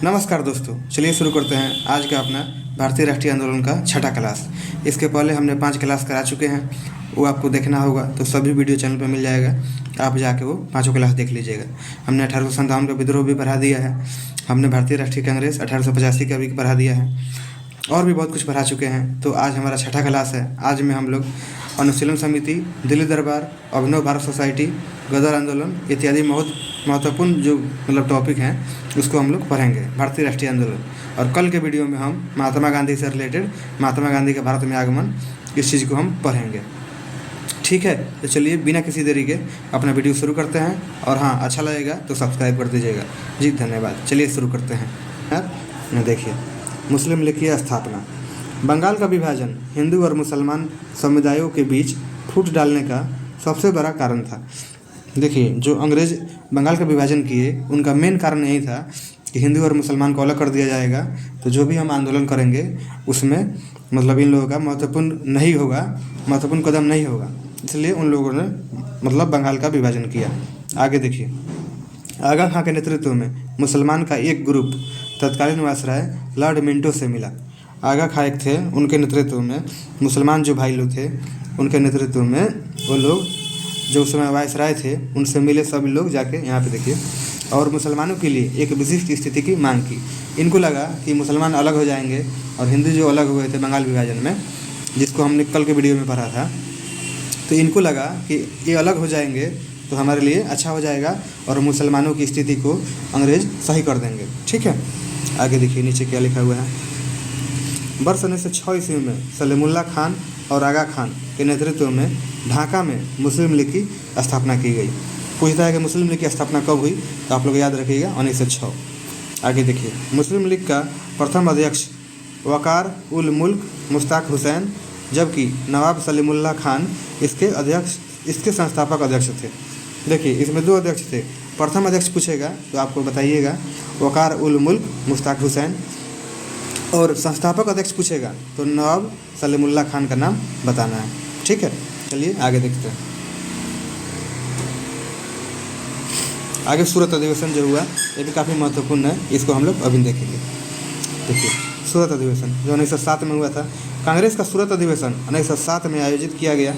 नमस्कार दोस्तों, चलिए शुरू करते हैं आज का अपना भारतीय राष्ट्रीय आंदोलन का छठा क्लास। इसके पहले हमने 5 क्लास करा चुके हैं, वो आपको देखना होगा तो सभी वीडियो चैनल पर मिल जाएगा। आप जाके वो पाँचों क्लास देख लीजिएगा। हमने 1857 का विद्रोह भी पढ़ा दिया है, हमने भारतीय राष्ट्रीय कांग्रेस 1885 का भी पढ़ा दिया है और भी बहुत कुछ पढ़ा चुके हैं। तो आज हमारा छठा क्लास है। आज में हम लोग अनुशीलन समिति, दिल्ली दरबार, अभिनव भारत सोसाइटी, गदर आंदोलन इत्यादि बहुत महत्वपूर्ण जो टॉपिक हैं उसको हम लोग पढ़ेंगे, भारतीय राष्ट्रीय आंदोलन। और कल के वीडियो में हम महात्मा गांधी से रिलेटेड महात्मा गांधी का भारत में आगमन इस चीज़ को हम पढ़ेंगे। ठीक है, तो चलिए बिना किसी देरी के अपना वीडियो शुरू करते हैं। और हाँ, अच्छा लगेगा तो सब्सक्राइब कर दीजिएगा जी, धन्यवाद। चलिए शुरू करते हैं यार। देखिए, मुस्लिम लीग की स्थापना। बंगाल का विभाजन हिंदू और मुसलमान समुदायों के बीच फूट डालने का सबसे बड़ा कारण था। देखिए, जो अंग्रेज़ बंगाल का विभाजन किए उनका मेन कारण यही था कि हिंदू और मुसलमान को अलग कर दिया जाएगा, तो जो भी हम आंदोलन करेंगे उसमें इन लोगों का महत्वपूर्ण कदम नहीं होगा। इसलिए उन लोगों ने बंगाल का विभाजन किया। आगे देखिए, आगा खां के नेतृत्व में मुसलमान का एक ग्रुप तत्कालीन वायसराय लॉर्ड मिंटो से मिला। आगा खां एक थे, उनके नेतृत्व में मुसलमान जो भाई लोग थे उनके नेतृत्व में वो लोग जो उस समय वायसराय थे उनसे मिले सब लोग जाके यहाँ पे देखिए, और मुसलमानों के लिए एक विशिष्ट स्थिति की मांग की। इनको लगा कि मुसलमान अलग हो जाएंगे और हिंदू जो अलग हुए थे बंगाल विभाजन में, जिसको हमने कल के वीडियो में पढ़ा था, तो इनको लगा कि ये अलग हो जाएंगे तो हमारे लिए अच्छा हो जाएगा और मुसलमानों की स्थिति को अंग्रेज़ सही कर देंगे। ठीक है, आगे देखिए नीचे क्या लिखा हुआ है। वर्ष 1906 ईस्वी में सलीमुल्लाह खान और आगा खान के नेतृत्व में ढाका में मुस्लिम लीग की स्थापना की गई। पूछता है कि मुस्लिम लीग की स्थापना कब हुई, तो आप लोग याद रखिएगा 1906। आगे देखिए, मुस्लिम लीग का प्रथम अध्यक्ष वकार उल मुल्क मुश्ताक हुसैन, जबकि नवाब सलीमुल्लाह खान इसके संस्थापक अध्यक्ष थे। देखिए, इसमें 2 अध्यक्ष थे। प्रथम अध्यक्ष पूछेगा तो आपको बताइएगा वकार उल मुल्क मुश्ताक हुसैन, और संस्थापक अध्यक्ष पूछेगा तो नवाब सलीमुल्लाह खान का नाम बताना है। ठीक है, चलिए आगे देखते हैं। आगे सूरत अधिवेशन जो हुआ ये भी काफ़ी महत्वपूर्ण है, इसको हम लोग अभी देखेंगे। देखिए, सूरत अधिवेशन जो 1907 में हुआ था, कांग्रेस का सूरत अधिवेशन 1907 में आयोजित किया गया।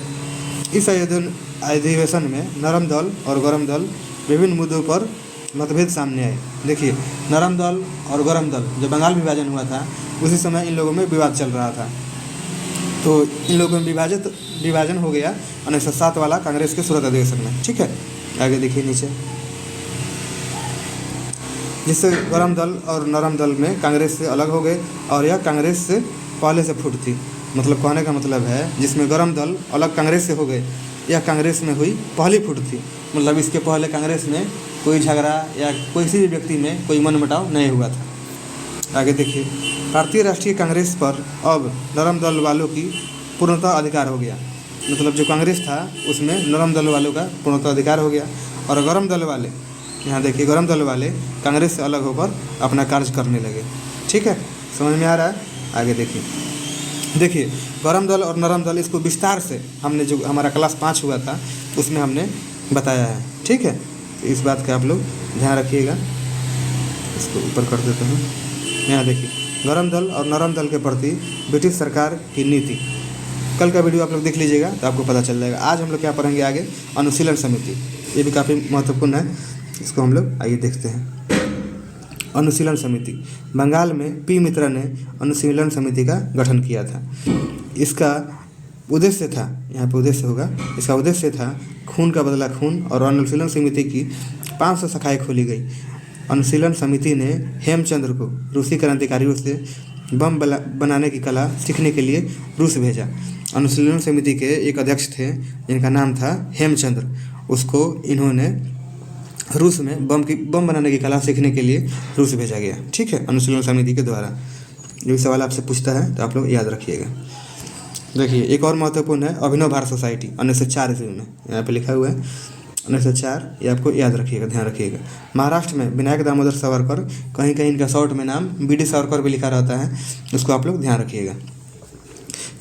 इस अधिवेशन में नरम दल और गरम दल विभिन्न मुद्दों पर मतभेद सामने आए। देखिए, नरम दल और गरम दल, जो बंगाल विभाजन हुआ था उसी समय इन लोगों में विवाद चल रहा था, तो इन लोगों में विभाजन हो गया 1907 वाला कांग्रेस के सूरत अधिवेशन में। ठीक है, आगे देखिए नीचे, जिससे गरम दल और नरम दल में कांग्रेस से अलग हो गए और यह कांग्रेस से पहले से फूट थी। कहने का मतलब है, जिसमें गरम दल अलग कांग्रेस से हो गए, यह कांग्रेस में हुई पहली फूट थी। इसके पहले कांग्रेस में कोई झगड़ा या किसी भी व्यक्ति में कोई मनमुटाव नहीं हुआ था। आगे देखिए, भारतीय राष्ट्रीय कांग्रेस पर अब नरम दल वालों की पूर्णतः अधिकार हो गया। जो कांग्रेस था उसमें नरम दल वालों का पूर्णतः अधिकार हो गया, और गरम दल वाले, यहाँ देखिए, गरम दल वाले कांग्रेस से अलग होकर अपना कार्य करने लगे। ठीक है, समझ में आ रहा है? आगे देखिए, गरम दल और नरम दल, इसको विस्तार से हमने जो हमारा क्लास 5 हुआ था उसमें हमने बताया है। ठीक है, तो इस बात का आप लोग ध्यान रखिएगा। इसको ऊपर कर देते हैं। यहाँ देखिए, गरम दल और नरम दल के प्रति ब्रिटिश सरकार की नीति। कल का वीडियो आप लोग देख लीजिएगा तो आपको पता चल जाएगा। आज हम लोग क्या पढ़ेंगे आगे, अनुशीलन समिति, ये भी काफ़ी महत्वपूर्ण है, इसको हम लोग आइए देखते हैं। अनुशीलन समिति, बंगाल में पी मित्रा ने अनुशीलन समिति का गठन किया था। इसका उद्देश्य था, यहाँ पे उद्देश्य होगा, इसका उद्देश्य था खून का बदला खून, और अनुशीलन समिति की 500 शाखाएँ खोली गई। अनुशीलन समिति ने हेमचंद्र को रूसी क्रांतिकारियों से बम बनाने की कला सीखने के लिए रूस भेजा। अनुशीलन समिति के एक अध्यक्ष थे जिनका नाम था हेमचंद्र, उसको इन्होंने रूस में बम बनाने की कला सीखने के लिए रूस भेजा गया। ठीक है, अनुशीलन समिति के द्वारा। जो सवाल आपसे पूछता है तो आप लोग याद रखिएगा। देखिए, एक और महत्वपूर्ण है अभिनव भारत सोसाइटी 1904 ईस्वी में, यहाँ पे लिखा हुआ है 1904, ये आपको याद रखिएगा, ध्यान रखिएगा। महाराष्ट्र में विनायक दामोदर सावरकर, कहीं कहीं इनका शॉर्ट में नाम BD सावरकर भी लिखा रहता है, उसको आप लोग ध्यान रखिएगा।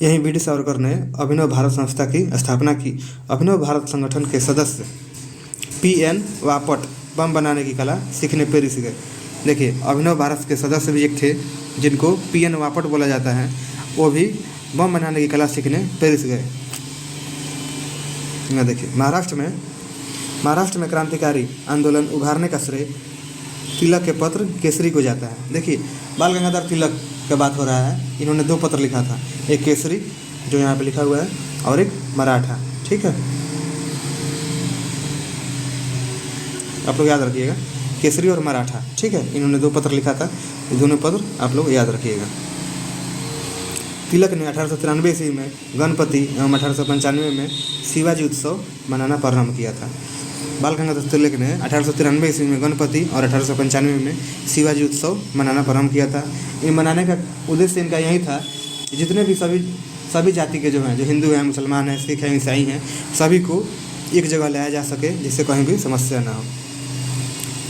यहीं BD सावरकर ने अभिनव भारत संस्था की स्थापना की। अभिनव भारत संगठन के सदस्य PN वापट बम बनाने की कला सीखने पेरिस गए। देखिए अभिनव भारत के सदस्य भी एक थे जिनको PN वापट बोला जाता है, वो भी बम बनाने की कला सीखने पेरिस गए। यहाँ देखिए महाराष्ट्र में क्रांतिकारी आंदोलन उभारने का श्रेय तिलक के पत्र केसरी को जाता है। देखिए बाल गंगाधर तिलक का बात हो रहा है, इन्होंने 2 पत्र लिखा था, एक केसरी जो यहाँ पे लिखा हुआ है और एक मराठा। ठीक है, आप लोग याद रखिएगा, केसरी और मराठा। ठीक है, इन्होंने 2 पत्र लिखा था, ये दोनों पत्र आप लोग याद रखिएगा। तिलक ने 1893 ईस्वी में गणपति एवं 1895 में शिवाजी उत्सव मनाना प्रारंभ किया था। बाल गंगाधर तिलक ने 1893 ईस्वी में गणपति और 1895 में शिवाजी उत्सव मनाना प्रारंभ किया था। इन मनाने का उद्देश्य इनका यही था कि जितने भी सभी जाति के जो हैं, जो हिंदू हैं, मुसलमान हैं, सिख हैं, ईसाई हैं, सभी को एक जगह लाया जा सके जिससे कहीं भी समस्या ना हो।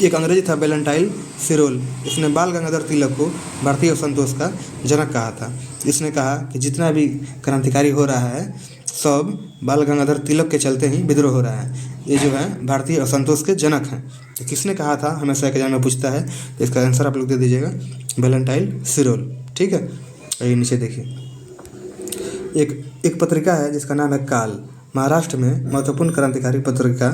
एक अंग्रेजी था वैलेंटाइन सिरोल, इसने बाल गंगाधर तिलक को भारतीय असंतोष का जनक कहा था। इसने कहा कि जितना भी क्रांतिकारी हो रहा है सब बाल गंगाधर तिलक के चलते ही विद्रोह हो रहा है, ये जो है भारतीय असंतोष के जनक हैं। तो किसने कहा था, हमेशा एग्जाम में पूछता है, तो इसका आंसर आप लोग दे दीजिएगा, वैलेंटाइन सिरोल। ठीक है, ये नीचे देखिए एक पत्रिका है जिसका नाम है काल। महाराष्ट्र में महत्वपूर्ण क्रांतिकारी पत्रिका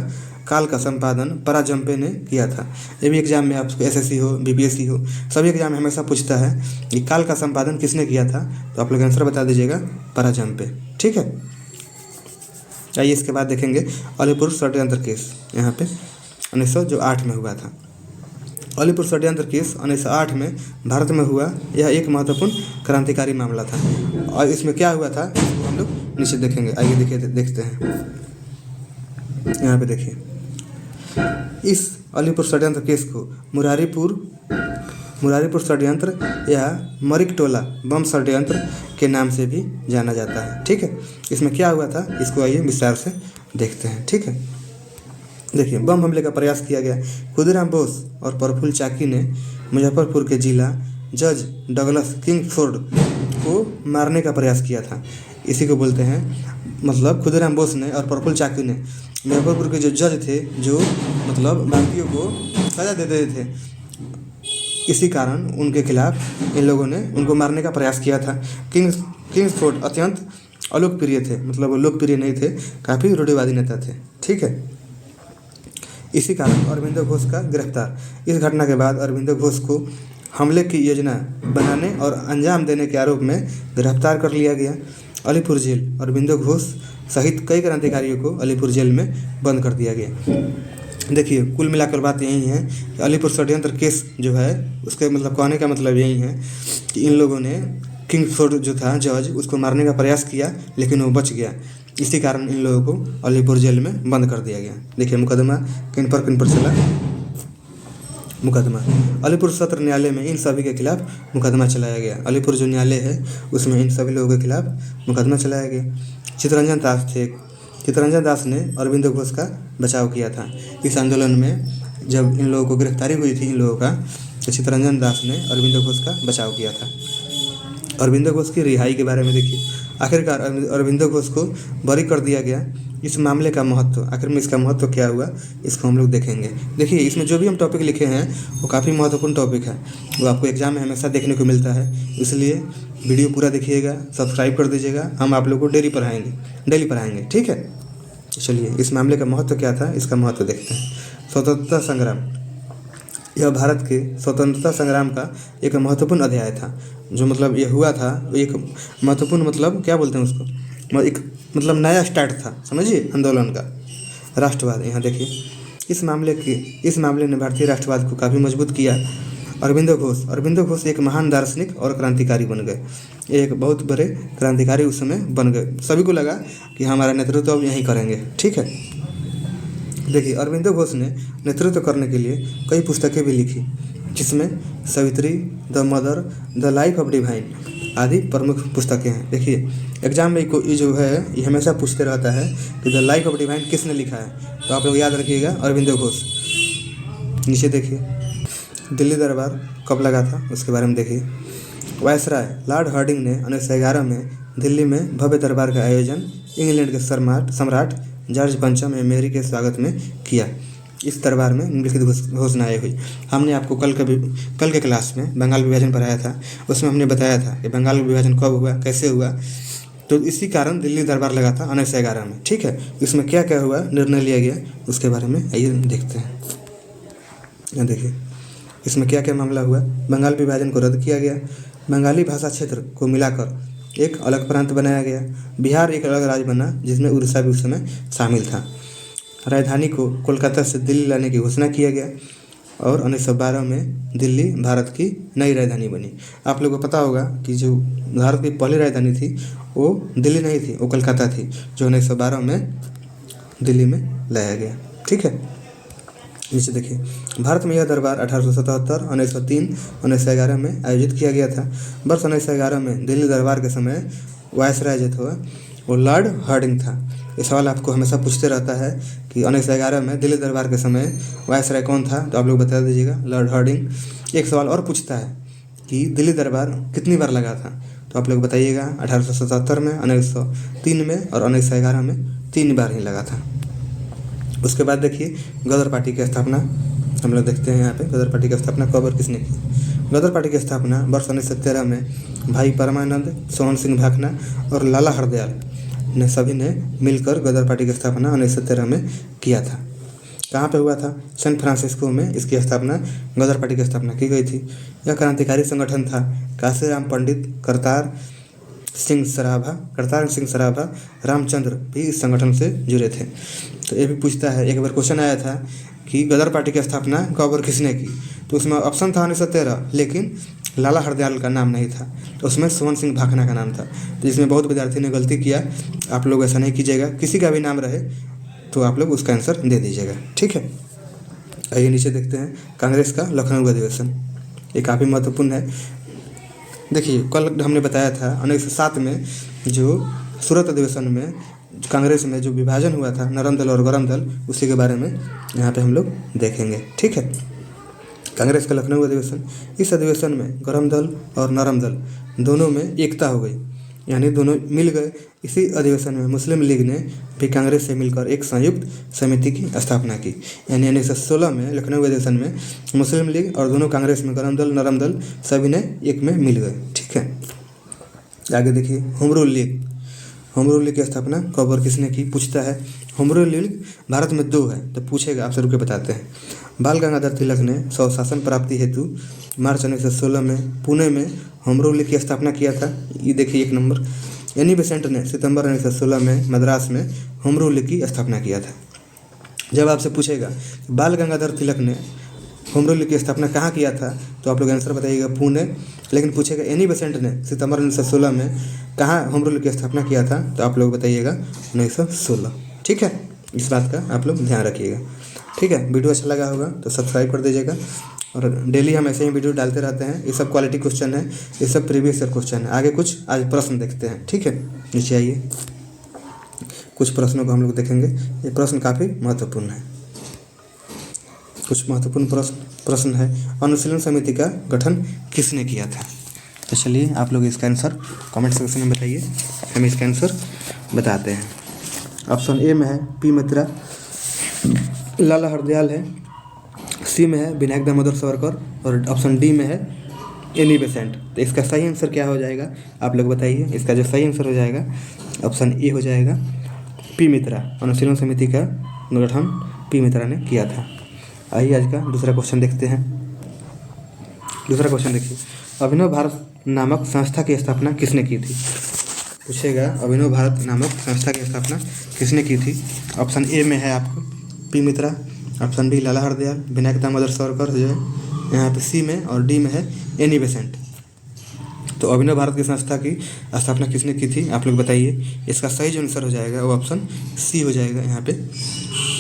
काल का संपादन पराजंपे ने किया था। ये भी एग्जाम में आपको SSC हो, BPSC हो, सभी एग्जाम में हमेशा पूछता है कि काल का संपादन किसने किया था, तो आप लोग आंसर बता दीजिएगा, पराजंपे। ठीक है, आइए इसके बाद देखेंगे अलीपुर षड्यंत्र केस। यहाँ पे 1908 में हुआ था। अलीपुर षड्यंत्र केस 1908 में भारत में हुआ। यह एक महत्वपूर्ण क्रांतिकारी मामला था और इसमें क्या हुआ था इसको हम लोग नीचे देखेंगे। आइए देखते हैं। यहाँ पे देखिए, इस अलीपुर षड्यंत्र केस को मुरारीपुर षड्यंत्र या मरिकटोला बम षड्यंत्र के नाम से भी जाना जाता है। ठीक है, इसमें क्या हुआ था इसको आइए विस्तार से देखते हैं। ठीक है, देखिए बम हमले का प्रयास किया गया। खुदीराम बोस और प्रफुल्ल चाकी ने मुजफ्फरपुर के जिला जज डगलस किंगफोर्ड को मारने का प्रयास किया था। इसी को बोलते हैं, मतलब खुदीराम बोस ने और प्रफुल्ल चाकी ने मुजफ्फरपुर के जो जज थे, जो मतलब भारतीयों को सजा दे देते थे, इसी कारण उनके खिलाफ इन लोगों ने उनको मारने का प्रयास किया था। किंग्सफोर्ड अत्यंत अलोकप्रिय थे, मतलब वो लोकप्रिय नहीं थे, काफ़ी रूढ़िवादी नेता थे। ठीक है, इसी कारण अरविंदो घोष का गिरफ्तार। इस घटना के बाद अरविंदो घोष को हमले की योजना बनाने और अंजाम देने के आरोप में गिरफ्तार कर लिया गया। अलीपुर जेल अरविंदो घोष सहित कई क्रांतिकारियों को अलीपुर जेल में बंद कर दिया गया। देखिए कुल मिलाकर बात यही है कि अलीपुर षड्यंत्र केस जो है उसके मतलब कहने का मतलब यही है कि इन लोगों ने किंगफोर्ड जो था जज, उसको मारने का प्रयास किया लेकिन वो बच गया। इसी कारण इन लोगों को अलीपुर जेल में बंद कर दिया गया। देखिए मुकदमा किन पर चला। मुकदमा अलीपुर सत्र न्यायालय में इन सभी के खिलाफ मुकदमा चलाया गया। अलीपुर जो न्यायालय है उसमें इन सभी लोगों के खिलाफ मुकदमा चलाया गया। चित्तरंजन दास थे। चित्तरंजन दास ने अरविंदो घोष का बचाव किया था। इस आंदोलन में जब इन लोगों को गिरफ्तारी हुई थी इन लोगों का, तो चित्तरंजन दास ने अरविंदो घोष का बचाव किया था। अरविंदो घोष की रिहाई के बारे में देखिए, आखिरकार अरविंदो घोष को बरी कर दिया गया। इस मामले का महत्व, आखिर में इसका महत्व क्या हुआ, इसको हम लोग देखेंगे। देखिए इसमें जो भी हम टॉपिक लिखे हैं वो काफ़ी महत्वपूर्ण टॉपिक है, वो आपको एग्जाम में हमेशा देखने को मिलता है। इसलिए वीडियो पूरा देखिएगा, सब्सक्राइब कर दीजिएगा, हम आप लोग को डेली पढ़ाएंगे। ठीक है, चलिए इस मामले का महत्व क्या था, इसका महत्व देखते हैं। स्वतंत्रता संग्राम, यह भारत के स्वतंत्रता संग्राम का एक महत्वपूर्ण अध्याय था। जो मतलब ये हुआ था एक महत्वपूर्ण, मतलब क्या बोलते हैं उसको, एक मतलब नया स्टार्ट था, समझिए, आंदोलन का। राष्ट्रवाद, यहाँ देखिए इस मामले ने भारतीय राष्ट्रवाद को काफ़ी मजबूत किया। अरविंदो घोष एक महान दार्शनिक और क्रांतिकारी बन गए। एक बहुत बड़े क्रांतिकारी उस समय बन गए। सभी को लगा कि हमारा नेतृत्व अब यहीं करेंगे। ठीक है, देखिए अरविंदो घोष ने नेतृत्व करने के लिए कई पुस्तकें भी लिखी, जिसमें Savitri, the mother, the life of divine आदि प्रमुख पुस्तकें हैं। देखिए एग्जाम में ये जो है ये हमेशा पूछते रहता है कि द लाइफ ऑफ डिवाइन किसने लिखा है, तो आप लोग याद रखिएगा अरविंदो घोष। नीचे देखिए दिल्ली दरबार कब लगा था उसके बारे में देखिए। वायसराय लॉर्ड हार्डिंग ने 1911 में दिल्ली में भव्य दरबार का आयोजन इंग्लैंड के सम्राट जॉर्ज पंचम एवं मेरी के स्वागत में किया। इस दरबार में निम्नलिखित घोषणाएं हुई। हमने आपको कल के क्लास में बंगाल विभाजन पढ़ाया था, उसमें हमने बताया था कि बंगाल विभाजन कब हुआ, कैसे हुआ। तो इसी कारण दिल्ली दरबार लगा था 1911 में। ठीक है, इसमें क्या क्या हुआ, निर्णय लिया गया, उसके बारे में आइए देखते हैं। यहाँ देखिए इसमें क्या क्या मामला हुआ। बंगाल विभाजन को रद्द किया गया, बंगाली भाषा क्षेत्र को मिलाकर एक अलग प्रांत बनाया गया, बिहार एक अलग राज्य बना जिसमें उड़ीसा भी उस समय शामिल था, राजधानी को कोलकाता से दिल्ली लाने की घोषणा किया गया और 1912 में दिल्ली भारत की नई राजधानी बनी। आप लोगों को पता होगा कि जो भारत की पहली राजधानी थी वो दिल्ली नहीं थी, वो कोलकाता थी, जो 1912 में दिल्ली में लाया गया। ठीक है, नीचे देखिए, भारत में यह दरबार 1877, 1903, 1911 में आयोजित किया गया था। वर्ष 1911 में दिल्ली दरबार के समय वायसराय जो था वो लॉर्ड हार्डिंग था। ये सवाल आपको हमेशा पूछते रहता है कि 1911 में दिल्ली दरबार के समय वायसराय कौन था, तो आप लोग बता दीजिएगा, लॉर्ड हार्डिंग। एक सवाल और पूछता है कि दिल्ली दरबार कितनी बार लगा था, तो आप लोग बताइएगा 1877 में, 1903 में और 1911 में 3 बार ही लगा था। उसके बाद देखिए गदर पार्टी की स्थापना हम लोग देखते हैं। यहाँ पे गदर पार्टी की स्थापना कब और किसने की। गदर पार्टी की स्थापना वर्ष 1913 में भाई परमानंद, सोहन सिंह भाखना और लाला हरदयाल ने सभी ने मिलकर गदर पार्टी की स्थापना 1913 में किया था। कहाँ पे हुआ था, सैन फ्रांसिस्को में इसकी स्थापना, गदर पार्टी की स्थापना की गई थी। यह क्रांतिकारी संगठन था। काशीराम पंडित, करतार सिंह सराभा, रामचंद्र भी इस संगठन से जुड़े थे। तो ये भी पूछता है, एक बार क्वेश्चन आया था कि गदर पार्टी की स्थापना कब और किसने की, तो उसमें ऑप्शन था 1913, लेकिन लाला हरदयाल का नाम नहीं था, तो उसमें सोहन सिंह भाखना का नाम था। तो इसमें बहुत विद्यार्थी ने गलती किया, आप लोग ऐसा नहीं कीजिएगा, किसी का भी नाम रहे तो आप लोग उसका आंसर दे दीजिएगा। ठीक है, आइए नीचे देखते हैं कांग्रेस का लखनऊ अधिवेशन, ये काफ़ी महत्वपूर्ण है। देखिए कल हमने बताया था 1907 में जो सूरत अधिवेशन में कांग्रेस में जो विभाजन हुआ था, नरम दल और गरम दल, उसी के बारे में यहाँ पे हम लोग देखेंगे। ठीक है, कांग्रेस का लखनऊ अधिवेशन, इस अधिवेशन में गरम दल और नरम दल दोनों में एकता हो गई, यानी दोनों मिल गए। इसी अधिवेशन में मुस्लिम लीग ने भी कांग्रेस से मिलकर एक संयुक्त समिति की स्थापना की, यानी 1916 में लखनऊ अधिवेशन में मुस्लिम लीग और दोनों कांग्रेस में गरम दल नरम दल सभी ने एक में मिल गए। ठीक है, आगे देखिए होम रूल लीग की स्थापना कब और किसने की, पूछता है। होम रूल लीग भारत में 2 है, तो पूछेगा, आपसे रुके बताते हैं। बाल गंगाधर तिलक ने स्वशासन प्राप्ति हेतु मार्च 1916 में पुणे में होम रूल लीग की स्थापना किया था। ये देखिए 1 नंबर। एनी बेसेंट ने सितंबर 1916 में मद्रास में होम रूल लीग की स्थापना किया था। जब आपसे पूछेगा बाल गंगाधर तिलक ने होम रूल लीग की स्थापना कहाँ किया था, तो आप लोग आंसर बताइएगा पुणे। लेकिन पूछेगा एनी बेसेंट ने सितंबर 1916 में कहाँ होम रूल लीग की स्थापना किया था, तो आप लोग बताइएगा 1916। ठीक है, इस बात का आप लोग ध्यान रखिएगा। ठीक है, वीडियो अच्छा लगा होगा तो सब्सक्राइब कर दीजिएगा, और डेली हम ऐसे ही वीडियो डालते रहते हैं। ये सब क्वालिटी क्वेश्चन है, ये सब प्रीवियस ईयर क्वेश्चन है। आगे कुछ आज प्रश्न देखते हैं। ठीक है, नीचे आइए, कुछ प्रश्नों को हम लोग देखेंगे। ये प्रश्न काफ़ी महत्वपूर्ण है। कुछ महत्वपूर्ण प्रश्न है, अनुशीलन समिति का गठन किसने किया था। तो चलिए आप लोग इसका आंसर कमेंट सेक्शन में बताइए, हम इसका आंसर बताते हैं। ऑप्शन ए में है पी मित्रा, लाला हरदयाल है, सी में है विनायक दामोदर सावरकर, और ऑप्शन डी में है एनी बेसेंट। तो इसका सही आंसर क्या हो जाएगा, आप लोग बताइए। इसका जो सही आंसर हो जाएगा ऑप्शन ए हो जाएगा, पी मित्रा। अनुशीलन समिति का गठन पी मित्रा ने किया था। आइए आज का दूसरा क्वेश्चन देखते हैं। दूसरा क्वेश्चन देखिए, अभिनव भारत नामक संस्था की स्थापना किसने की थी। पूछेगा अभिनव भारत नामक संस्था की स्थापना किसने की थी। ऑप्शन ए में है आपको पी मित्रा, ऑप्शन बी लाला हरदयाल, विनायक दामोदर सावरकर जो है यहाँ पे सी में, और डी में है एनी बेसेंट। तो अभिनव भारत की संस्था की स्थापना किसने की थी, आप लोग बताइए। इसका सही जो आंसर हो जाएगा वो ऑप्शन सी हो जाएगा, यहाँ पे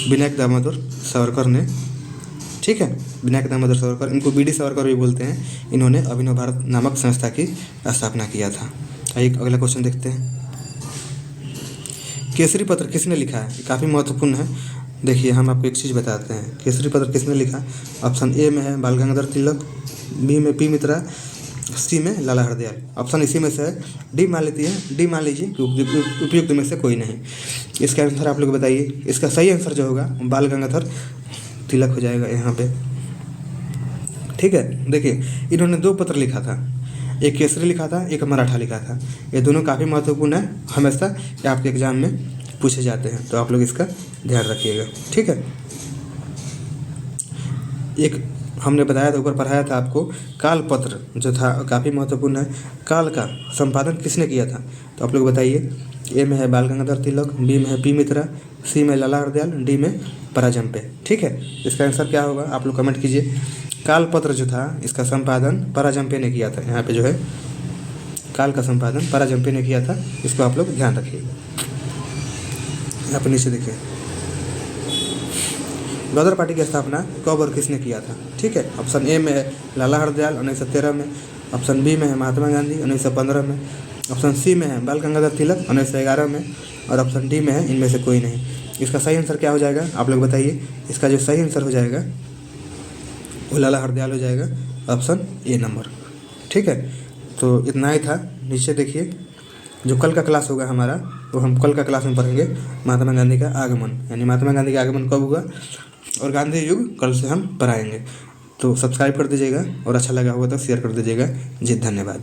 विनायक दामोदर सावरकर ने। ठीक है, विनायक दामोदर सावरकर, इनको बी डी सावरकर भी बोलते हैं, इन्होंने अभिनव भारत नामक संस्था की स्थापना किया था। आइए अगला क्वेश्चन देखते हैं। केसरी पत्र किसने लिखा है, ये काफ़ी महत्वपूर्ण है। देखिए हम आपको एक चीज़ बताते हैं, केसरी पत्र किसने लिखा। ऑप्शन ए में है बाल गंगाधर तिलक, बी में पी मित्रा, सी में लाला हरदयाल। ऑप्शन इसी में से है, डी मान लीजिए कि उपयुक्त में से कोई नहीं। इसका आंसर आप लोग बताइए। इसका सही आंसर जो होगा बाल गंगाधर तिलक हो जाएगा यहाँ पे। ठीक है, देखिए इन्होंने 2 पत्र लिखा था, एक केसरी लिखा था, एक मराठा लिखा था। ये दोनों काफ़ी महत्वपूर्ण है, हमेशा ये आपके एग्जाम में पूछे जाते हैं, तो आप लोग इसका ध्यान रखिएगा। ठीक है, एक हमने बताया था, ऊपर पढ़ाया था आपको, काल पत्र जो था काफ़ी महत्वपूर्ण है। काल का संपादन किसने किया था, तो आप लोग बताइए। ए में है बाल गंगाधर तिलक, बी में है पी मित्रा, सी में लाला हरदयाल, डी में पराजम्पे। ठीक है, इसका आंसर क्या होगा आप लोग कमेंट कीजिए। काल पत्र जो था इसका संपादन पराजम्पे ने किया था। यहाँ पे जो है काल का संपादन पराजम्पे ने किया था, इसको आप लोग ध्यान रखिएगा। यहाँ पर नीचे देखिए, गदर पार्टी की स्थापना कब और किसने किया था। ठीक है, ऑप्शन ए में है लाला हरदयाल 1913 में, ऑप्शन बी में है महात्मा गांधी 1915 में, ऑप्शन सी में है बाल गंगाधर तिलक 1911 में, और ऑप्शन डी में है इनमें से कोई नहीं। इसका सही आंसर क्या हो जाएगा आप लोग बताइए। इसका जो सही आंसर हो जाएगा वो लाला हरदयाल हो जाएगा, ऑप्शन ए नंबर। ठीक है, तो इतना ही था। नीचे देखिए, जो कल का क्लास होगा हमारा, तो हम कल का क्लास में पढ़ेंगे महात्मा गांधी का आगमन, यानी महात्मा गांधी का आगमन कब हुआ और गांधी युग कल से हम पढ़ाएंगे। तो सब्सक्राइब कर दीजिएगा और अच्छा लगा होगा तो शेयर कर दीजिएगा जी। धन्यवाद।